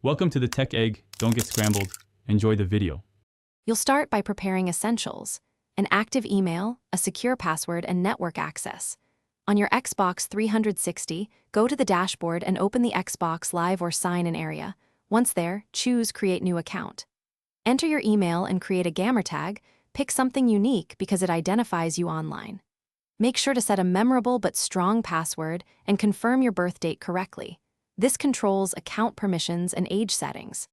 Welcome to the Tech Egg. Don't get scrambled. Enjoy the video. You'll start by preparing essentials: an active email, a secure password, and network access. On your Xbox 360, go to the dashboard and open the Xbox Live or Sign-in area. Once there, choose Create New Account. Enter your email and create a gamer tag. Pick something unique because it identifies you online. Make sure to set a memorable but strong password and confirm your birth date correctly. This controls account permissions and age settings.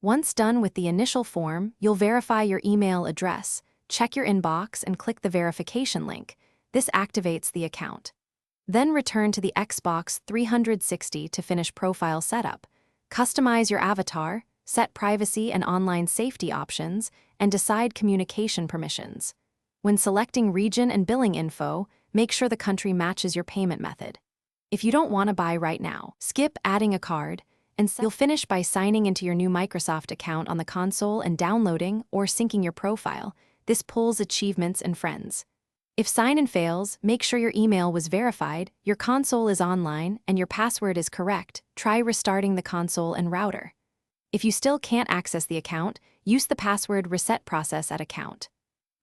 Once done with the initial form, you'll verify your email address, check your inbox, and click the verification link. This activates the account. Then return to the Xbox 360 to finish profile setup. Customize your avatar, set privacy and online safety options, and decide communication permissions. When selecting region and billing info, make sure the country matches your payment method. If you don't want to buy right now, skip adding a card, and you'll finish by signing into your new Microsoft account on the console and downloading or syncing your profile. This pulls achievements and friends. If sign-in fails, make sure your email was verified, your console is online, and your password is correct. Try restarting the console and router. If you still can't access the account, use the password reset process at account.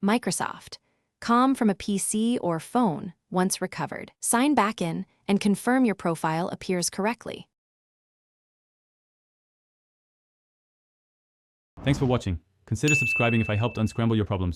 Microsoft. Com from a PC or phone once recovered. Sign back in and confirm your profile appears correctly. Thanks for watching. Consider subscribing if I helped unscramble your problems.